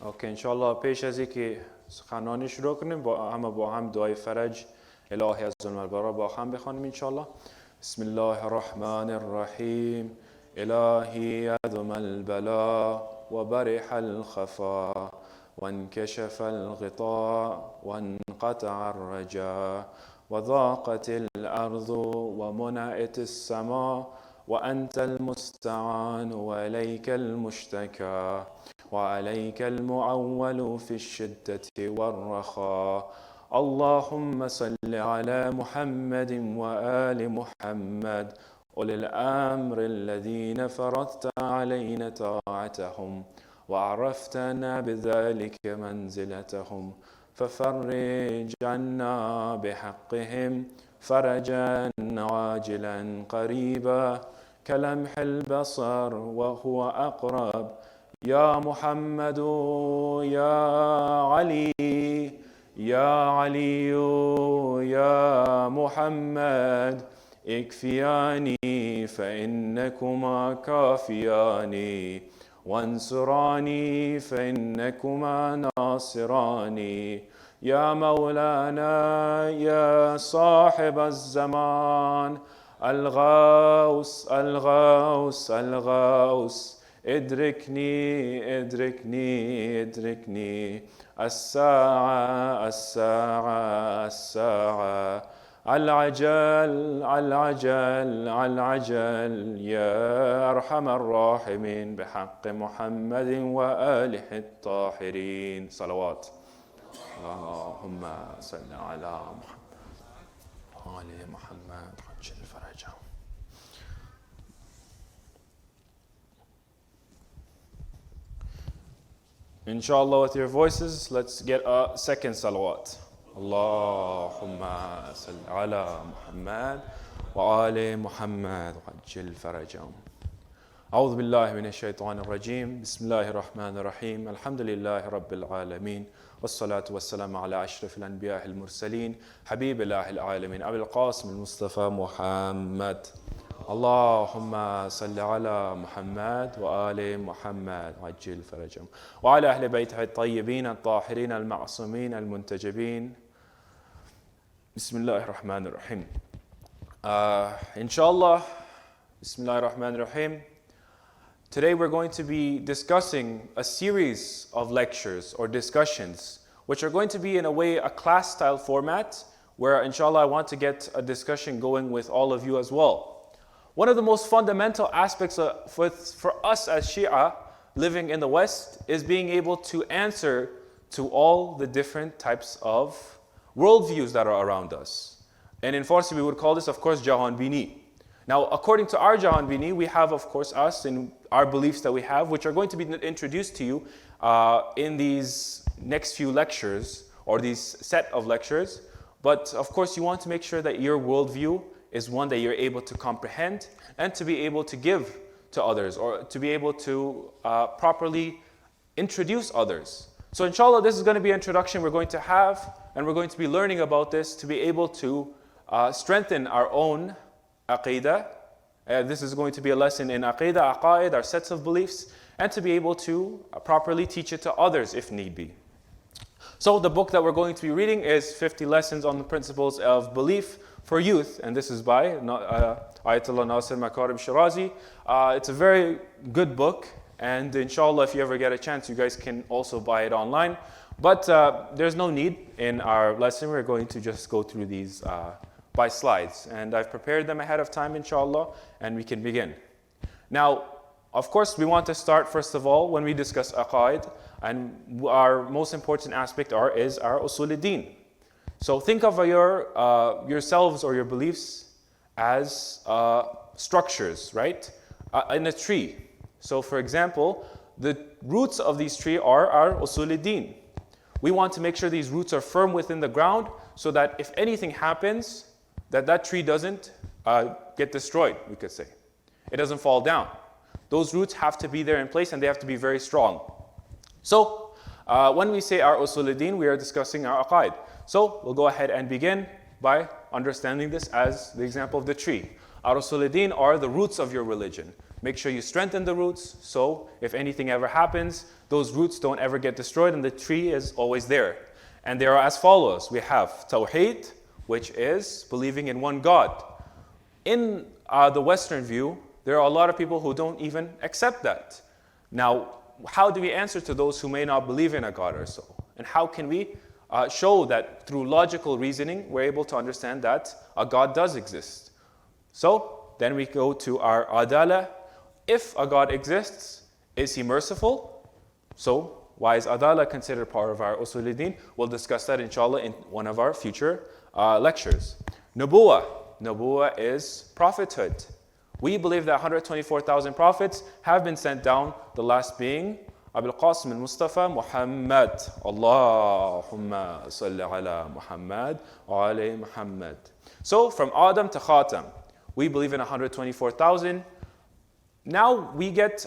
اوکی انشالله پیش از اینکه سخنرانی شروع کنیم با هم دعای فرج الهی از البرا با هم بخوانیم انشالله. بسم الله الرحمن الرحیم. الهی ادم البلا وبرح الخفا وانكشف الغطاء وانقطع الرجاء وضاقت الأرض ومنعت السماء وأنت المستعان وإليك المشتكى وعليك المعول في الشدة والرخاء. اللهم صل على محمد وآل محمد أولي الأمر الذين فرضت علينا طاعتهم وعرفتنا بذلك منزلتهم ففرج عنا بحقهم فرجا عاجلا قريبا كلمح البصر وهو أقرب. يا محمد يا علي يا علي يا محمد اكفياني فإنكما كافياني وانصراني فإنكما ناصراني. يا مولانا يا صاحب الزمان الغوث الغوث الغوث ادركني ادركني ادركني الساعة الساعة الساعة العجل العجل العجل يا أرحم الراحمين بحق محمد وآله الطاهرين. صلوات. اللهم صل على محمد وآل محمد عجل فرجهم. Inshallah, with your voices, let's get a second salawat. Allahumma salli ala Muhammad wa ali Muhammad wa ajil farajahum. أعوذ بالله من الشيطان الرجيم. بسم الله الرحمن الرحيم. الحمد لله رب العالمين والصلاة والسلام على أشرف الأنبياء المرسلين حبيب الله العالمين أبي القاسم المصطفى محمد. اللهم صل على محمد وآل محمد وعجل فرجهم وعلى أهل بيته الطيبين الطاهرين المعصومين المنتجبين. بسم الله الرحمن الرحيم. Inshallah, Bismillah ar-Rahman ar-Rahim. Today we're going to be discussing a series of lectures or discussions which are going to be in a way a class style format where inshallah I want to get a discussion going with all of you as well. One of the most fundamental aspects for us as Shia living in the West is being able to answer to all the different types of worldviews that are around us. And in Farsi we would call this of course Jahan Bini. Now according to our Jahan Bini, we have of course us and our beliefs that we have, which are going to be introduced to you in these next few lectures or these set of lectures. But of course you want to make sure that your worldview is one that you're able to comprehend and to be able to give to others or to be able to properly introduce others. So inshallah this is going to be an introduction we're going to have, and we're going to be learning about this to be able to strengthen our own Aqeed. This is going to be a lesson in Aqeed, Aqaed, our sets of beliefs, and to be able to properly teach it to others if need be. So the book that we're going to be reading is 50 Lessons on the Principles of Belief for Youth, and this is by Ayatollah Nasir Makarim Shirazi. It's a very good book, and inshallah if you ever get a chance you guys can also buy it online. But there's no need in our lesson. We're going to just go through these by slides, and I've prepared them ahead of time inshallah, and we can begin. Now of course we want to start first of all when we discuss Aqaed, and our most important aspect is our usul ad-din. So think of yourselves or your beliefs as structures, right? In a tree. So for example, the roots of these trees are our usul ad-din. We want to make sure these roots are firm within the ground so that if anything happens, that tree doesn't get destroyed, we could say. It doesn't fall down. Those roots have to be there in place and they have to be very strong. So when we say our usul ad-din, we are discussing our aqaid. So we'll go ahead and begin by understanding this as the example of the tree. Our usul ad-din are the roots of your religion. Make sure you strengthen the roots, so if anything ever happens, those roots don't ever get destroyed and the tree is always there. And they are as follows. We have Tawhid, which is believing in one God. In the Western view, there are a lot of people who don't even accept that. Now, how do we answer to those who may not believe in a God or so? And how can we show that through logical reasoning, we're able to understand that a God does exist? So, then we go to our Adalah. If a God exists, is He merciful? So, why is Adalah considered part of our Usuluddin? We'll discuss that inshallah in one of our future lectures. Nubuwwah. Nubuwwah is prophethood. We believe that 124,000 prophets have been sent down, the last being Abul Qasim al-Mustafa Muhammad. Allahumma salli ala Muhammad wa alayhi Muhammad. So from Adam to Khatam, we believe in 124,000. Now we get,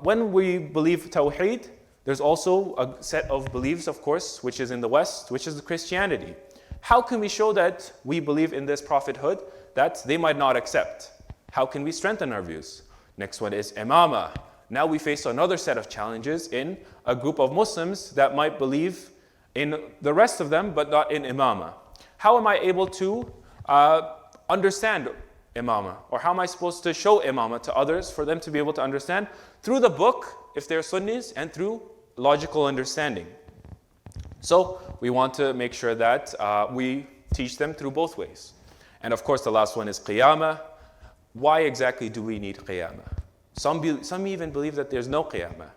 when we believe Tawheed, there's also a set of beliefs, of course, which is in the West, which is Christianity. How can we show that we believe in this prophethood that they might not accept? How can we strengthen our views? Next one is Imama. Now we face another set of challenges in a group of Muslims that might believe in the rest of them, but not in Imama. How am I able to understand Imama? Or how am I supposed to show Imama to others for them to be able to understand? Through the book, if they're Sunnis, and through logical understanding. So we want to make sure that we teach them through both ways. And of course, the last one is Qiyamah. Why exactly do we need Qiyamah? Some even believe that there's no Qiyamah.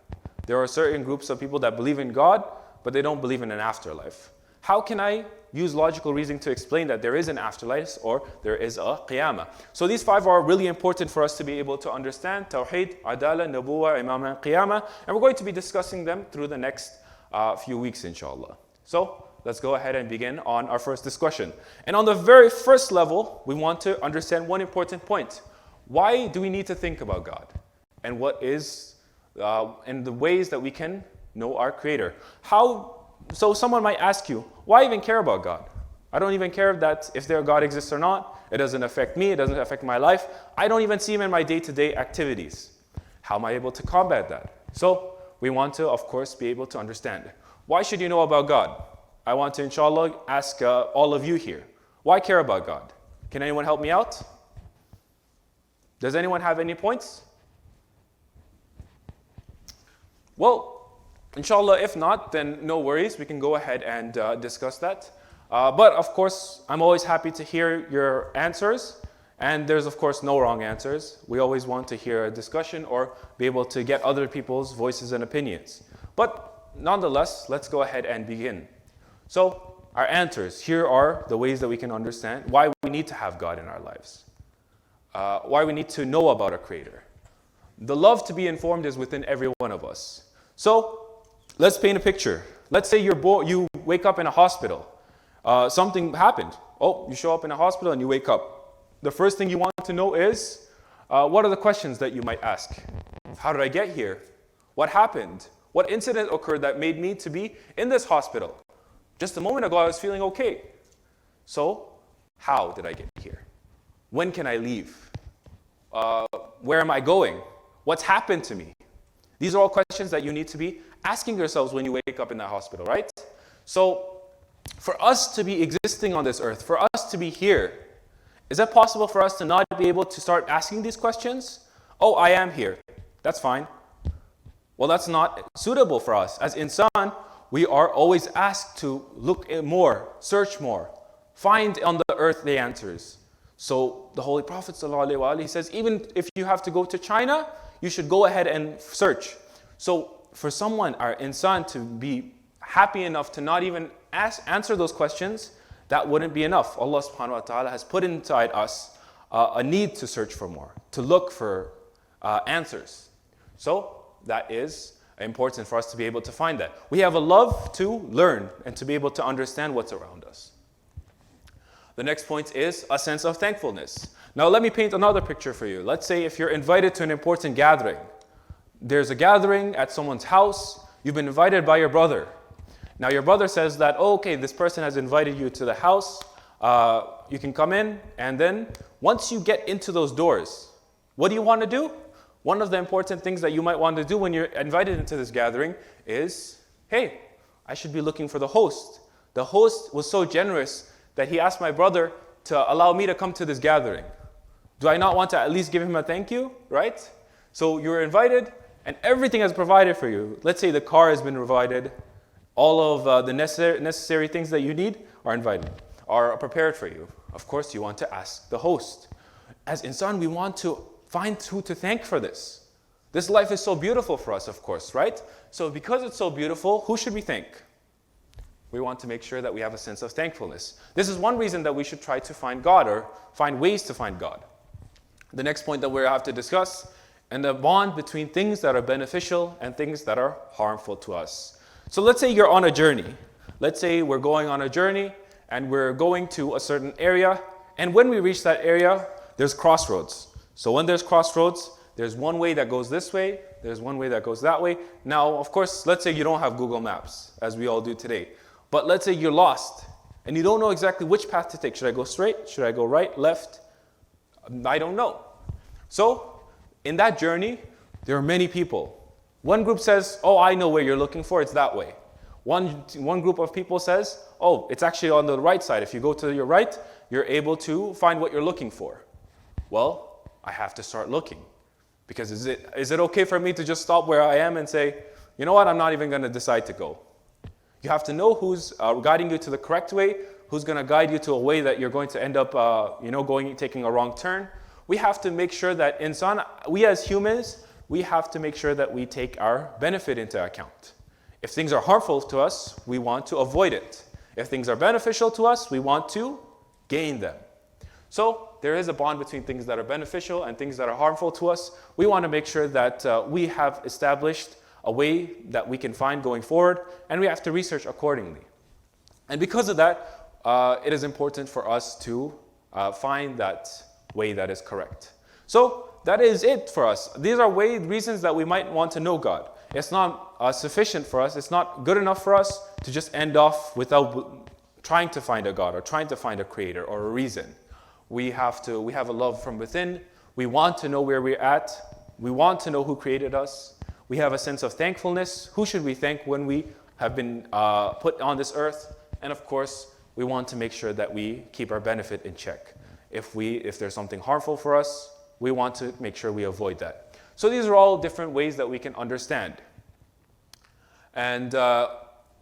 There are certain groups of people that believe in God, but they don't believe in an afterlife. How can I use logical reasoning to explain that there is an afterlife or there is a Qiyamah? So these 5 are really important for us to be able to understand: Tawheed, Adalah, Nubuwwah, Imama, and Qiyamah. And we're going to be discussing them through the next few weeks, inshallah. So let's go ahead and begin on our first discussion. And on the very first level, we want to understand one important point. Why do we need to think about God? And what is, and the ways that we can know our Creator. So someone might ask you, why even care about God? I don't even care that if their God exists or not. It doesn't affect me. It doesn't affect my life. I don't even see Him in my day-to-day activities. How am I able to combat that? So we want to, of course, be able to understand. Why should you know about God? I want to, inshallah, ask all of you here. Why care about God? Can anyone help me out? Does anyone have any points? Well, inshallah, if not, then no worries. We can go ahead and discuss that. But of course, I'm always happy to hear your answers. And there's, of course, no wrong answers. We always want to hear a discussion or be able to get other people's voices and opinions. But nonetheless, let's go ahead and begin. So our answers, here are the ways that we can understand why we need to have God in our lives. Why we need to know about our Creator. The love to be informed is within every one of us. So let's paint a picture. Let's say you wake up in a hospital. Something happened. Oh, you show up in a hospital and you wake up. The first thing you want to know is, what are the questions that you might ask? How did I get here? What happened? What incident occurred that made me to be in this hospital? Just a moment ago, I was feeling okay. So, how did I get here? When can I leave? Where am I going? What's happened to me? These are all questions that you need to be asking yourselves when you wake up in that hospital, right? So, for us to be existing on this earth, for us to be here, is it possible for us to not be able to start asking these questions? Oh, I am here. That's fine. Well, that's not suitable for us. As insan, we are always asked to look more, search more, find on the earth the answers. So the Holy Prophet ﷺ says, even if you have to go to China, you should go ahead and search. So for someone, our insan, to be happy enough to not even answer those questions, that wouldn't be enough. Allah subhanahu wa ta'ala has put inside us a need to search for more, to look for answers. So that is important for us to be able to find that. We have a love to learn and to be able to understand what's around us. The next point is a sense of thankfulness. Now let me paint another picture for you. Let's say if you're invited to an important gathering. There's a gathering at someone's house. You've been invited by your brother. Now your brother says that, oh, okay, this person has invited you to the house. You can come in. And then once you get into those doors, what do you want to do? one of the important things that you might want to do when you're invited into this gathering is, hey, I should be looking for the host. The host was so generous that he asked my brother to allow me to come to this gathering. Do I not want to at least give him a thank you, right? So you're invited and everything is provided for you. Let's say the car has been provided. All of the necessary things that you need are prepared for you. Of course, you want to ask the host. As insan, we want to find who to thank for this. This life is so beautiful for us, of course, right? So because it's so beautiful, who should we thank? We want to make sure that we have a sense of thankfulness. This is one reason that we should try to find God or find ways to find God. The next point that we have to discuss, and the bond between things that are beneficial and things that are harmful to us. So let's say you're on a journey. Let's say we're going on a journey and we're going to a certain area. And when we reach that area, there's crossroads. So when there's crossroads, there's one way that goes this way, there's one way that goes that way. Now, of course, let's say you don't have Google Maps, as we all do today. But let's say you're lost and you don't know exactly which path to take. Should I go straight? Should I go right, left? I don't know. So in that journey, there are many people. One group says, oh, I know where you're looking for, it's that way. One group of people says, oh, it's actually on the right side. If you go to your right, you're able to find what you're looking for. Well, I have to start looking. Because is it okay for me to just stop where I am and say, you know what, I'm not even going to decide to go. You have to know who's guiding you to the correct way, who's going to guide you to a way that you're going to end up taking a wrong turn. We have to make sure that we as humans, we have to make sure that we take our benefit into account. If things are harmful to us, we want to avoid it. If things are beneficial to us, we want to gain them. So there is a bond between things that are beneficial and things that are harmful to us. We want to make sure that we have established a way that we can find going forward, and we have to research accordingly. And because of that, it is important for us to find that way that is correct. So that is it for us. These are reasons that we might want to know God. It's not sufficient for us. It's not good enough for us to just end off without trying to find a God or trying to find a creator or a reason. We have a love from within. We want to know where we're at. We want to know who created us. We have a sense of thankfulness. Who should we thank when we have been put on this earth? And of course, we want to make sure that we keep our benefit in check. If there's something harmful for us, we want to make sure we avoid that. So these are all different ways that we can understand. And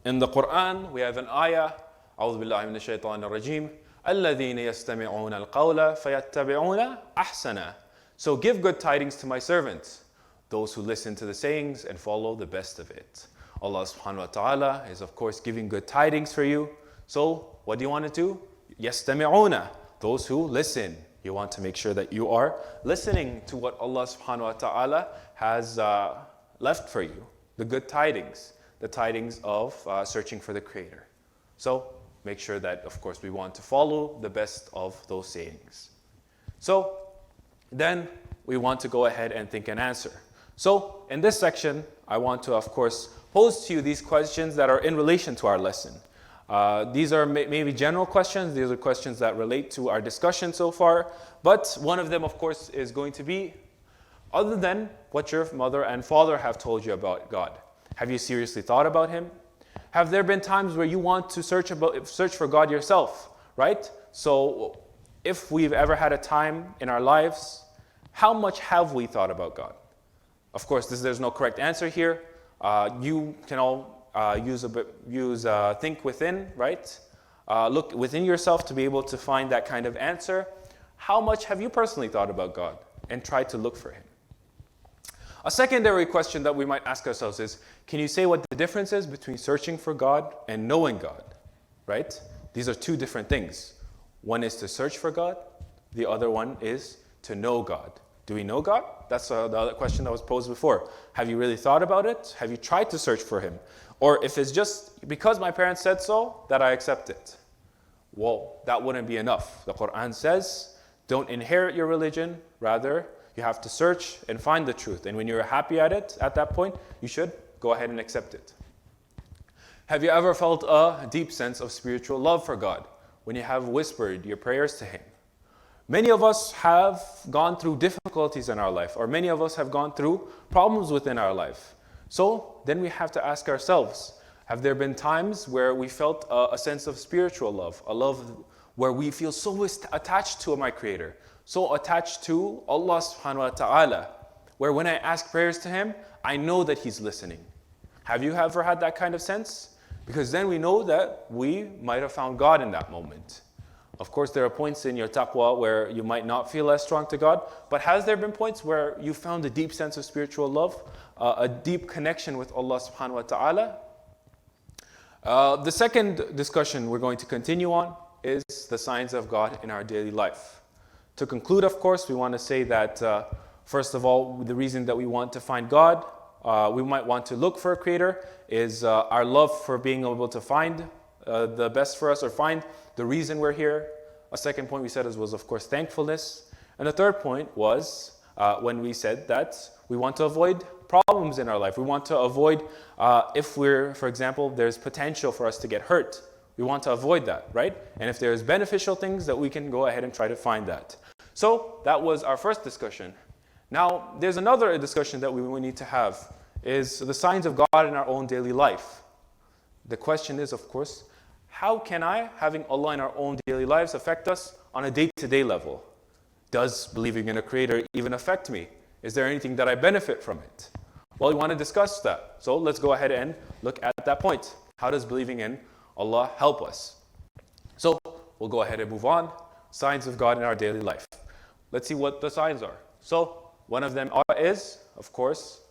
in the Quran, we have an ayah, أعوذ بالله من الشيطان الرجيم, الذين يستمعون القول فيتبعون أحسنه. So give good tidings to my servants, those who listen to the sayings and follow the best of it. Allah subhanahu wa ta'ala is of course giving good tidings for you. So what do you want to do? يستمعون, those who listen. You want to make sure that you are listening to what Allah subhanahu wa ta'ala has left for you. The good tidings, the tidings of searching for the Creator. So make sure that, of course, we want to follow the best of those sayings. So then we want to go ahead and think and answer. So in this section, I want to, of course, pose to you these questions that are in relation to our lesson. These are maybe general questions. These are questions that relate to our discussion so far. But one of them, of course, is going to be, other than what your mother and father have told you about God, have you seriously thought about Him? Have there been times where you want to search for God yourself, right? So if we've ever had a time in our lives, how much have we thought about God? Of course, there's no correct answer here. You can all use think within, right? Look within yourself to be able to find that kind of answer. How much have you personally thought about God and tried to look for Him? A secondary question that we might ask ourselves is, can you say what the difference is between searching for God and knowing God, right? These are two different things. One is to search for God. The other one is to know God. Do we know God? That's the other question that was posed before. Have you really thought about it? Have you tried to search for Him? Or if it's just because my parents said so, that I accept it. Well, that wouldn't be enough. The Quran says, don't inherit your religion. Rather, you have to search and find the truth. And when you're happy at it, at that point, you should go ahead and accept it. Have you ever felt a deep sense of spiritual love for God when you have whispered your prayers to Him? Many of us have gone through difficulties in our life, or many of us have gone through problems within our life. So then we have to ask ourselves, have there been times where we felt a sense of spiritual love, a love where we feel so attached to my Creator, so attached to Allah subhanahu wa ta'ala, where when I ask prayers to Him, I know that He's listening? Have you ever had that kind of sense? Because then we know that we might have found God in that moment. Of course, there are points in your taqwa where you might not feel as strong to God, but has there been points where you found a deep sense of spiritual love, a deep connection with Allah subhanahu wa ta'ala? The second discussion we're going to continue on is the signs of God in our daily life. To conclude, of course, we want to say that, first of all, the reason that we want to find God, we might want to look for a Creator, is our love for being able to find the best for us, or find the reason we're here. A second point we said was, of course, thankfulness. And the third point was when we said that we want to avoid problems in our life. We want to avoid, if we're, for example, there's potential for us to get hurt. We want to avoid that, right? And if there's beneficial things, that we can go ahead and try to find that. So that was our first discussion. Now, there's another discussion that we need to have, is the signs of God in our own daily life. The question is, of course, how can having Allah in our own daily lives, affect us on a day-to-day level? Does believing in a Creator even affect me? Is there anything that I benefit from it? Well, we want to discuss that. So let's go ahead and look at that point. How does believing in Allah help us? So we'll go ahead and move on. Signs of God in our daily life. Let's see what the signs are. So one of them is, of course,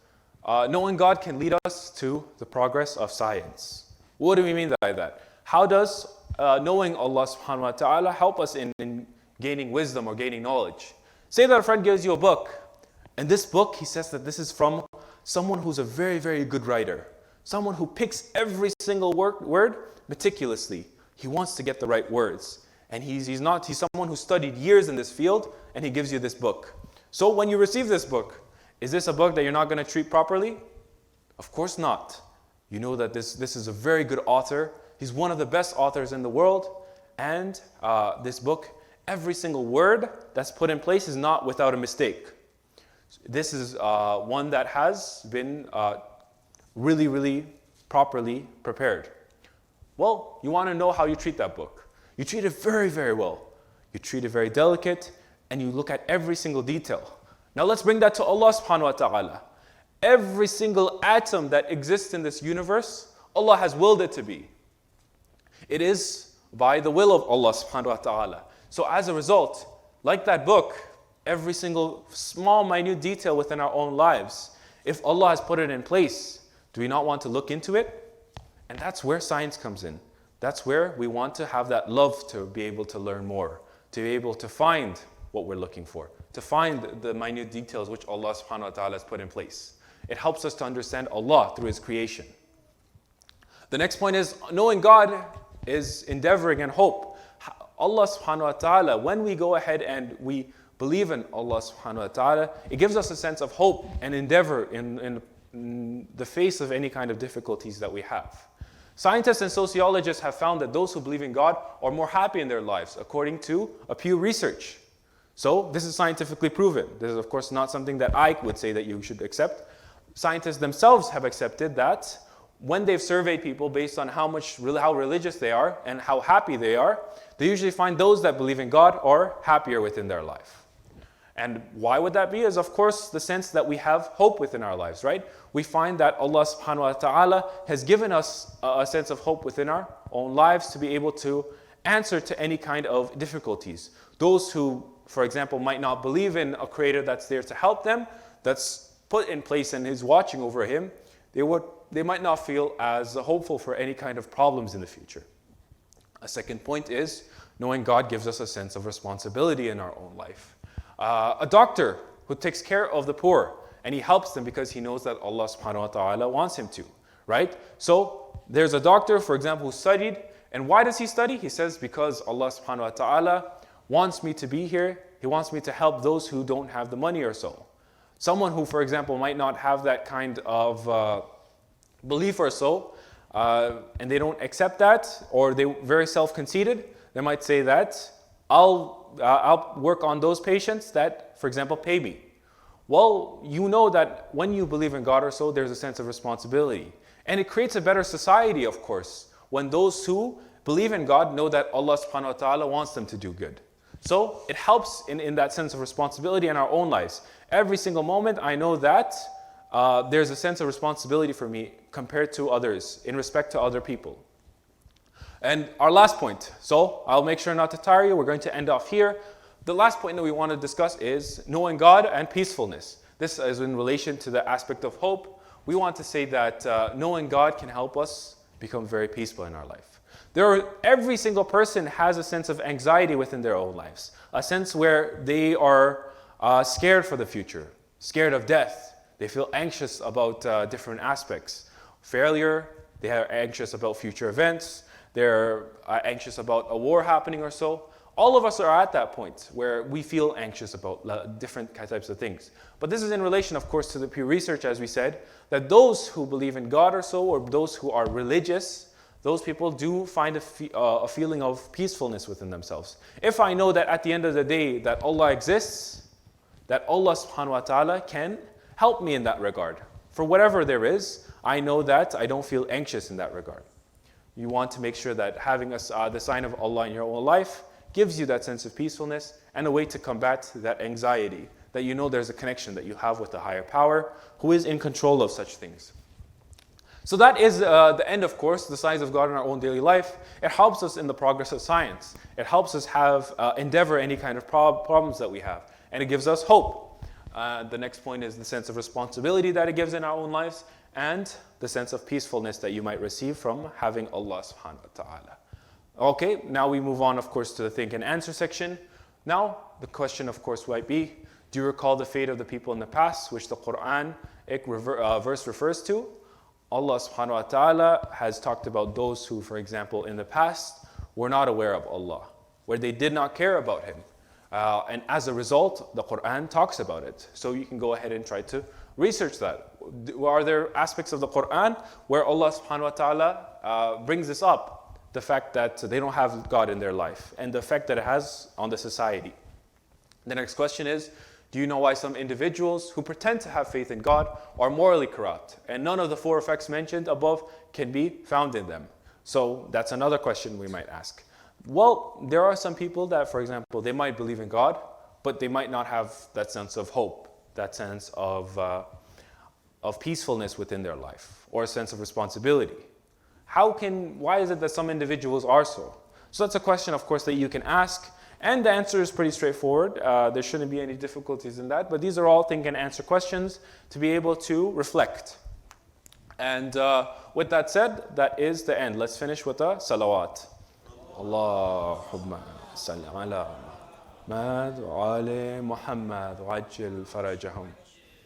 knowing God can lead us to the progress of science. What do we mean by that? How does knowing Allah subhanahu wa ta'ala help us in gaining wisdom or gaining knowledge? Say that a friend gives you a book, and this book, he says that this is from someone who's a very, very good writer. Someone who picks every single word meticulously. He wants to get the right words. And he's someone who studied years in this field, and he gives you this book. So when you receive this book, is this a book that you're not going to treat properly? Of course not. You know that this is a very good author. He's one of the best authors in the world. And this book, every single word that's put in place is not without a mistake. This is one that has been really, really properly prepared. Well, you want to know how you treat that book. You treat it very, very well. You treat it very delicate, and you look at every single detail. Now let's bring that to Allah subhanahu wa ta'ala. Every single atom that exists in this universe, Allah has willed it to be. It is by the will of Allah subhanahu wa ta'ala. So as a result, like that book, every single small, minute detail within our own lives, if Allah has put it in place, do we not want to look into it? And that's where science comes in. That's where we want to have that love to be able to learn more, to be able to find what we're looking for, to find the minute details which Allah subhanahu wa ta'ala has put in place. It helps us to understand Allah through His creation. The next point is, knowing God is endeavoring and hope. Allah subhanahu wa ta'ala, when we go ahead and we believe in Allah subhanahu wa ta'ala, it gives us a sense of hope and endeavor in the face of any kind of difficulties that we have. Scientists and sociologists have found that those who believe in God are more happy in their lives, according to a Pew Research. So this is scientifically proven. This is, of course, not something that I would say that you should accept. Scientists themselves have accepted that when they've surveyed people based on how religious they are and how happy they are, they usually find those that believe in God are happier within their life. And why would that be? Is, of course, the sense that we have hope within our lives, right? We find that Allah subhanahu wa ta'ala has given us a sense of hope within our own lives to be able to answer to any kind of difficulties. Those who, for example, might not believe in a Creator that's there to help them, that's put in place and is watching over him, they might not feel as hopeful for any kind of problems in the future. A second point is, knowing God gives us a sense of responsibility in our own life. A doctor who takes care of the poor, and he helps them because he knows that Allah subhanahu wa ta'ala wants him to, right? So there's a doctor, for example, who studied, and why does he study? He says, because Allah subhanahu wa ta'ala wants me to be here. He wants me to help those who don't have the money or so. Someone who, for example, might not have that kind of belief or so, and they don't accept that, or they're very self-conceited, they might say that, I'll well, I'll work on those patients that, for example, pay me. Well, you know that when you believe in God or so, there's a sense of responsibility. And it creates a better society, of course, when those who believe in God know that Allah subhanahu wa ta'ala wants them to do good. So it helps in that sense of responsibility in our own lives. Every single moment I know that there's a sense of responsibility for me compared to others, in respect to other people. And our last point, so I'll make sure not to tire you, we're going to end off here. The last point that we want to discuss is knowing God and peacefulness. This is in relation to the aspect of hope. We want to say that knowing God can help us become very peaceful in our life. Every single person has a sense of anxiety within their own lives, a sense where they are scared for the future, scared of death. They feel anxious about different aspects. Failure, they are anxious about future events, they're anxious about a war happening or so. All of us are at that point where we feel anxious about different types of things. But this is in relation, of course, to the Pew Research, as we said, that those who believe in God or so, or those who are religious, those people do find a feeling of peacefulness within themselves. If I know that at the end of the day that Allah exists, that Allah subhanahu wa ta'ala can help me in that regard. For whatever there is, I know that I don't feel anxious in that regard. You want to make sure that having the sign of Allah in your own life gives you that sense of peacefulness and a way to combat that anxiety, that you know there's a connection that you have with the higher power who is in control of such things. So that is the end, of course, the signs of God in our own daily life. It helps us in the progress of science. It helps us endeavor any kind of problems that we have. And it gives us hope. The next point is the sense of responsibility that it gives in our own lives and the sense of peacefulness that you might receive from having Allah subhanahu wa ta'ala. Okay, now we move on, of course, to the think and answer section. Now, the question, of course, might be, do you recall the fate of the people in the past, which the Quran verse refers to? Allah subhanahu wa ta'ala has talked about those who, for example, in the past were not aware of Allah, where they did not care about Him. And as a result, the Quran talks about it. So you can go ahead and try to research that. Are there aspects of the Quran where Allah subhanahu wa ta'ala brings this up? The fact that they don't have God in their life and the effect that it has on the society. The next question is, do you know why some individuals who pretend to have faith in God are morally corrupt and none of the four effects mentioned above can be found in them? So that's another question we might ask. Well, there are some people that, for example, they might believe in God, but they might not have that sense of hope, that sense of peacefulness within their life, or a sense of responsibility. Why is it that some individuals are so? So that's a question, of course, that you can ask, and the answer is pretty straightforward. There shouldn't be any difficulties in that, but these are all think and answer questions to be able to reflect. And with that said, that is the end. Let's finish with a salawat. Allahumma salli ala Muhammad wa ali Muhammad wa ajil farajahum.